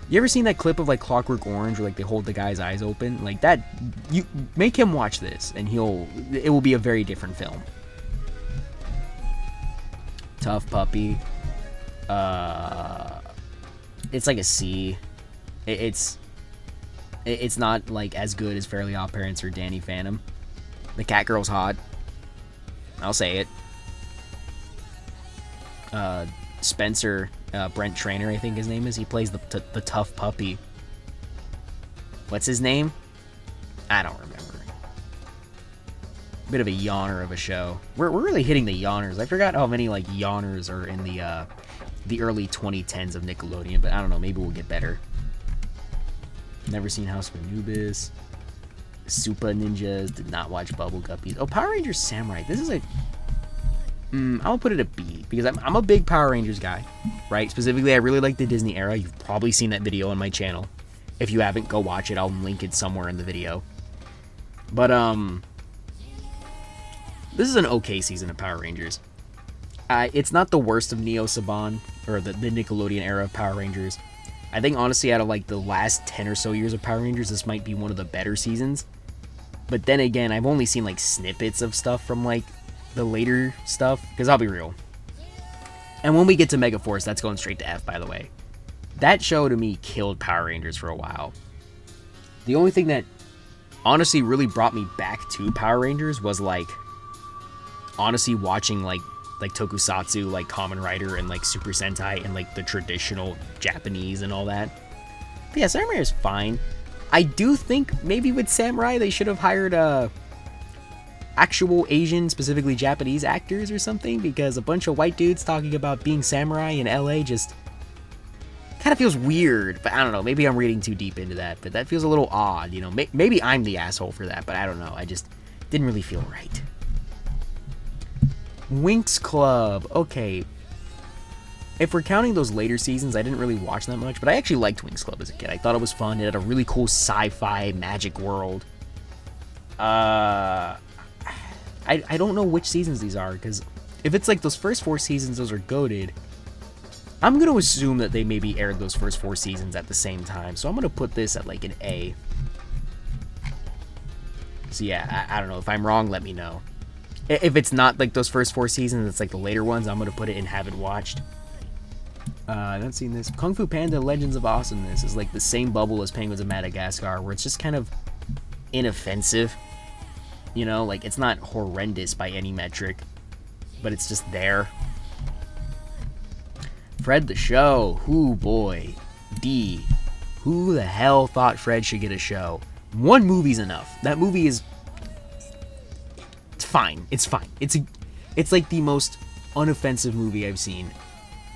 You ever seen that clip of like Clockwork Orange where like they hold the guy's eyes open? Like that, you make him watch this and it will be a very different film. Tough Puppy. It's like a C. It's not like as good as Fairly Odd Parents or Danny Phantom. The Cat Girl's hot. I'll say it. Spencer, Brent Trainer, I think his name is. He plays the tough puppy. What's his name? I don't remember. Bit of a yawner of a show. We're really hitting the yawners. I forgot how many like yawners are in the early 2010s of Nickelodeon, but I don't know. Maybe we'll get better. Never seen House of Anubis. Super Ninjas. Did not watch Bubble Guppies. Oh, Power Rangers Samurai. This is a... I'm gonna put it a B, because I'm a big Power Rangers guy, right? Specifically, I really like the Disney era. You've probably seen that video on my channel. If you haven't, go watch it. I'll link it somewhere in the video. But, this is an okay season of Power Rangers. It's not the worst of Neo Saban, or the Nickelodeon era of Power Rangers. I think, honestly, out of, like, the last 10 or so years of Power Rangers, this might be one of the better seasons. But then again, I've only seen, like, snippets of stuff from, like, the later stuff, because I'll be real. And when we get to Megaforce, that's going straight to F, by the way. That show, to me, killed Power Rangers for a while. The only thing that, honestly, really brought me back to Power Rangers was, like, honestly watching, like Tokusatsu, like Kamen Rider and, like, Super Sentai and, like, the traditional Japanese and all that. But yeah, Samurai is fine. I do think maybe with Samurai, they should have hired, actual Asian, specifically Japanese actors or something, because a bunch of white dudes talking about being samurai in LA just kind of feels weird. But I don't know, maybe I'm reading too deep into that, but that feels a little odd, you know. Maybe I'm the asshole for that, but I don't know. I just didn't really feel right. Winx Club. Okay, if we're counting those later seasons, I didn't really watch that much, but I actually liked Winx Club as a kid. I thought it was fun. It had a really cool sci-fi magic world. I don't know which seasons these are, because if it's like those first 4 seasons, those are goated. I'm going to assume that they maybe aired those first 4 seasons at the same time, so I'm going to put this at like an A. So yeah, I don't know. If I'm wrong, let me know. If it's not like those first 4 seasons, it's like the later ones, I'm going to put it in haven't watched. I haven't seen this. Kung Fu Panda Legends of Awesomeness is like the same bubble as Penguins of Madagascar, where it's just kind of inoffensive. You know, like, it's not horrendous by any metric, but it's just there. Fred the Show. Ooh, boy. D. Who the hell thought Fred should get a show? 1 movie's enough. That movie is... It's fine. It's fine. It's like the most unoffensive movie I've seen.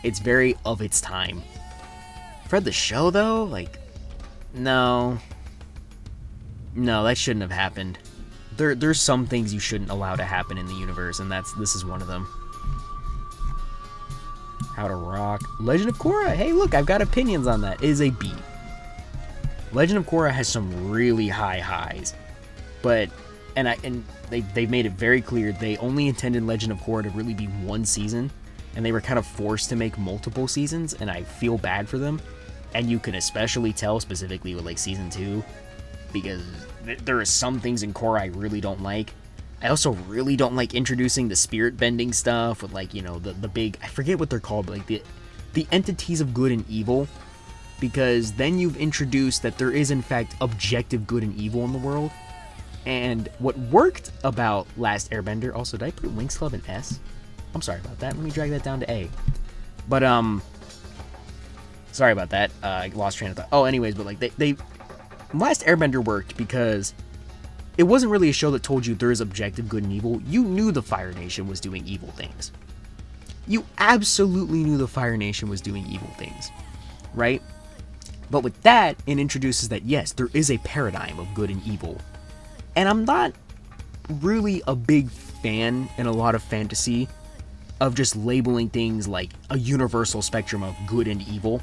It's very of its time. Fred the Show, though? Like, no. No, that shouldn't have happened. There's some things you shouldn't allow to happen in the universe, and this is one of them. How to Rock. Legend of Korra. Hey, look, I've got opinions on that. It is a B. Legend of Korra has some really high highs, but they've made it very clear they only intended Legend of Korra to really be 1 season, and they were kind of forced to make multiple seasons, and I feel bad for them. And you can especially tell specifically with like season 2, because there are some things in Korra I really don't like. I also really don't like introducing the spirit bending stuff with like, you know, the big, I forget what they're called, but like the entities of good and evil, because then you've introduced that there is in fact objective good and evil in the world. And what worked about Last Airbender, also, did I put Winx Club in S? I'm sorry about that. Let me drag that down to A. But sorry about that. I lost train of thought. Oh, anyways, but like they Last Airbender worked because it wasn't really a show that told you there is objective good and evil. You knew the Fire Nation was doing evil things. You absolutely knew the Fire Nation was doing evil things, right? But with that, it introduces that yes, there is a paradigm of good and evil. And I'm not really a big fan in a lot of fantasy of just labeling things like a universal spectrum of good and evil.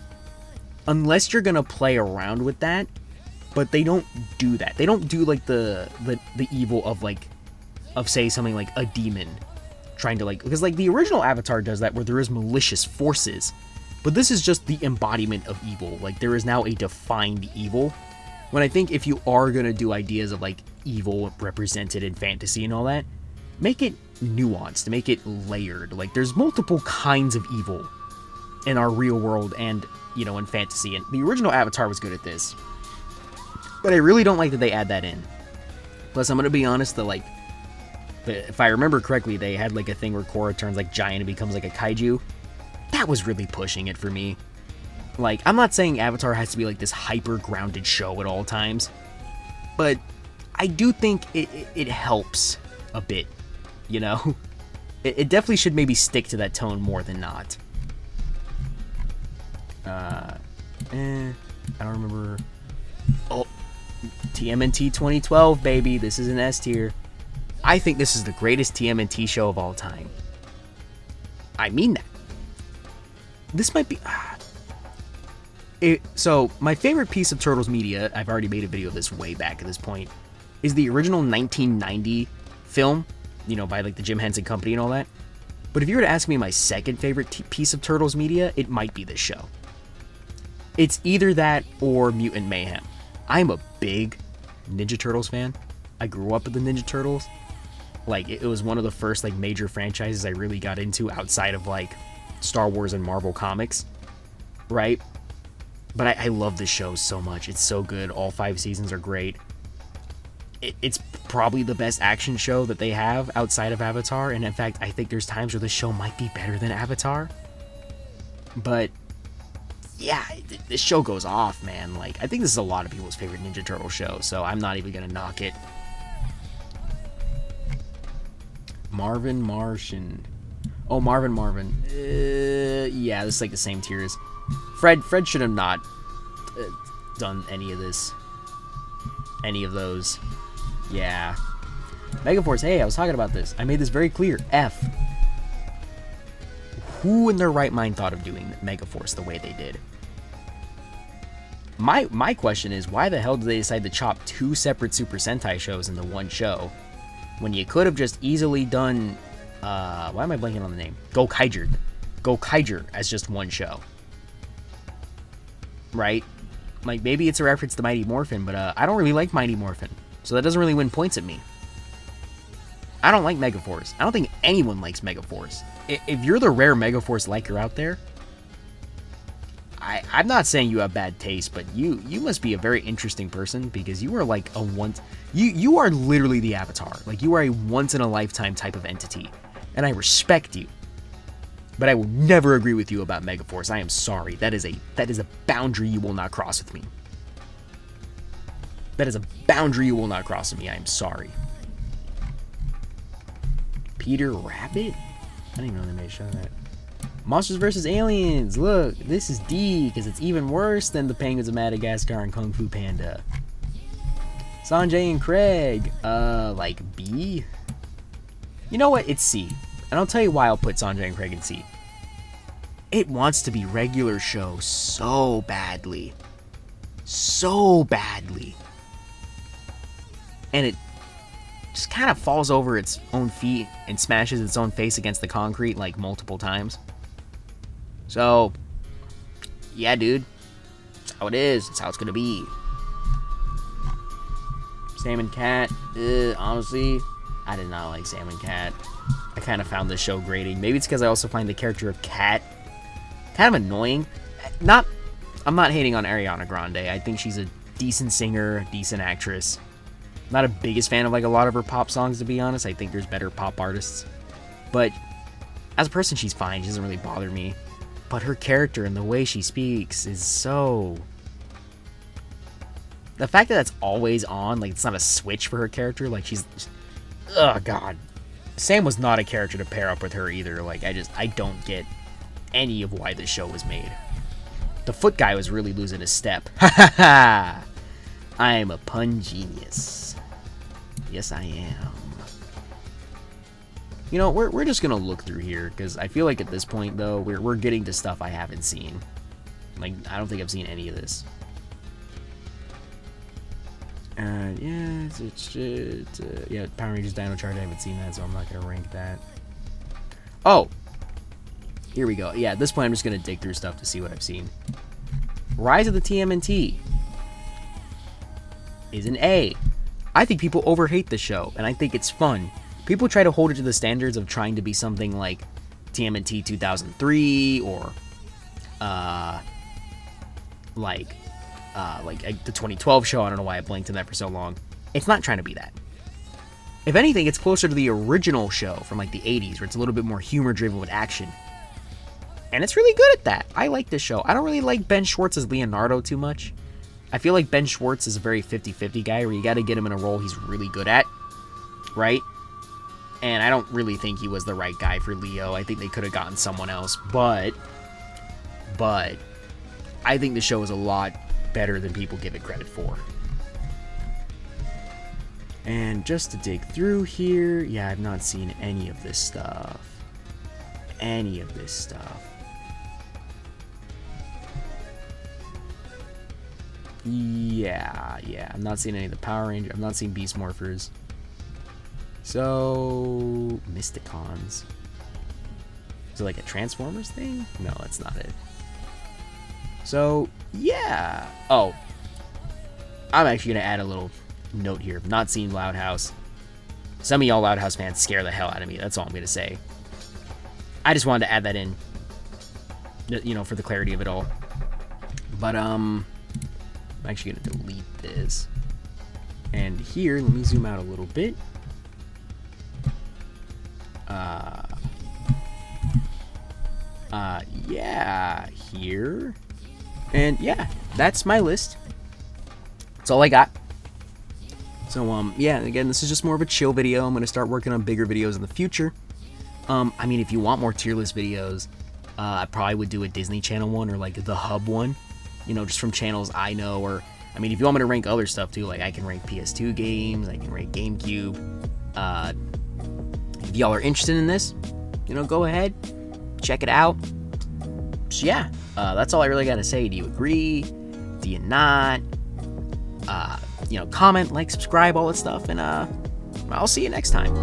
Unless you're gonna play around with that, but they don't do that. They don't do like the evil of like, of say something like a demon trying to like, because like the original Avatar does that where there is malicious forces, but this is just the embodiment of evil. Like there is now a defined evil. When I think if you are gonna do ideas of like evil represented in fantasy and all that, make it nuanced, make it layered. Like there's multiple kinds of evil in our real world and, you know, in fantasy, and the original Avatar was good at this, but I really don't like that they add that in. Plus, I'm gonna be honest, if I remember correctly, they had like a thing where Korra turns like giant and becomes like a kaiju. That was really pushing it for me. Like, I'm not saying Avatar has to be like this hyper grounded show at all times, but I do think it helps a bit, you know? It definitely should maybe stick to that tone more than not. I don't remember. Oh, TMNT 2012, baby. This is an S tier. I think this is the greatest TMNT show of all time. I mean that. This might be... So, my favorite piece of Turtles media, I've already made a video of this way back at this point, is the original 1990 film, you know, by like the Jim Henson Company and all that. But if you were to ask me my second favorite piece of Turtles media, it might be this show. It's either that or Mutant Mayhem. I'm a big Ninja Turtles fan. I grew up with the Ninja Turtles. Like, it was one of the first like major franchises I really got into outside of like Star Wars and Marvel Comics, right? But I love this show so much. It's so good. All 5 seasons are great. It's probably the best action show that they have outside of Avatar. And in fact, I think there's times where the show might be better than Avatar. But yeah, this show goes off, man. Like, I think this is a lot of people's favorite Ninja Turtle show, so I'm not even gonna knock it. Marvin Martian. Oh, Marvin. Yeah, this is like the same tier as Fred should have not done any of this. Any of those. Yeah. Megaforce, hey, I was talking about this. I made this very clear. F. Who in their right mind thought of doing Megaforce the way they did? My question is, why the hell did they decide to chop 2 separate Super Sentai shows into one show when you could have just easily done, why am I blanking on the name? Gokaiger as just one show. Right? Like, maybe it's a reference to Mighty Morphin, but I don't really like Mighty Morphin, so that doesn't really win points at me. I don't like Megaforce. I don't think anyone likes Megaforce. If you're the rare Megaforce liker out there, I'm not saying you have bad taste, but you must be a very interesting person, because you are like a you are literally the Avatar. Like, you are a once in a lifetime type of entity, and I respect you. But I will never agree with you about Megaforce. I am sorry. That is a boundary you will not cross with me. That is a boundary you will not cross with me. I am sorry. Peter Rabbit? I didn't even know they made a show of that. Monsters vs. Aliens. Look, this is D, because it's even worse than the Penguins of Madagascar and Kung Fu Panda. Sanjay and Craig. Like B? You know what? It's C. And I'll tell you why I'll put Sanjay and Craig in C. It wants to be regular show so badly. So badly. And it just kind of falls over its own feet and smashes its own face against the concrete like multiple times. So, yeah, dude. how it is. It's how it's gonna be. Sam and Cat, honestly, I did not like Sam and Cat. I kind of found this show grating. Maybe it's because I also find the character of Cat kind of annoying. I'm not hating on Ariana Grande. I think she's a decent singer, decent actress. Not a biggest fan of like a lot of her pop songs, to be honest. I think there's better pop artists. But as a person, she's fine. She doesn't really bother me. But her character and the way she speaks is so... The fact that that's always on, like it's not a switch for her character, like she's... Oh, God. Sam was not a character to pair up with her either. Like, I don't get any of why this show was made. The foot guy was really losing his step. Ha ha ha! I am a pun genius. Yes, I am. You know, we're just gonna look through here, because I feel like at this point, though, we're getting to stuff I haven't seen. Like, I don't think I've seen any of this. Yeah, yeah, Power Rangers Dino Charge, I haven't seen that, so I'm not gonna rank that. Oh! Here we go. Yeah, at this point, I'm just gonna dig through stuff to see what I've seen. Rise of the TMNT is an A. I think people overhate the show, and I think it's fun. People try to hold it to the standards of trying to be something like TMNT 2003 or like the 2012 show. I don't know why I blanked on that for so long. It's not trying to be that. If anything, it's closer to the original show from like the 80s, where it's a little bit more humor driven with action. And it's really good at that. I like this show. I don't really like Ben Schwartz as Leonardo too much. I feel like Ben Schwartz is a very 50-50 guy, where you got to get him in a role he's really good at, right? And I don't really think he was the right guy for Leo. I think they could have gotten someone else, but I think the show is a lot better than people give it credit for. And just to dig through here, yeah, I've not seen any of this stuff. Any of this stuff. Yeah, I'm not seeing any of the Power Rangers. I'm not seeing Beast Morphers. So, Mysticons. Is it like a Transformers thing? No, that's not it. So, yeah. Oh, I'm actually going to add a little note here. I've not seen Loud House. Some of y'all Loud House fans scare the hell out of me. That's all I'm going to say. I just wanted to add that in, you know, for the clarity of it all. But, I'm actually going to delete this. And here, let me zoom out a little bit. Yeah, here. And yeah, that's my list. That's all I got. So, yeah, again, this is just more of a chill video. I'm going to start working on bigger videos in the future. I mean, if you want more tier list videos, I probably would do a Disney Channel one, or like the Hub one, you know, just from channels I know. Or, I mean, if you want me to rank other stuff too, like I can rank PS2 games, I can rank GameCube. If y'all are interested in this, you know, go ahead, check it out. So yeah, that's all I really got to say. Do you agree? Do you not? You know, comment, like, subscribe, all that stuff, and I'll see you next time.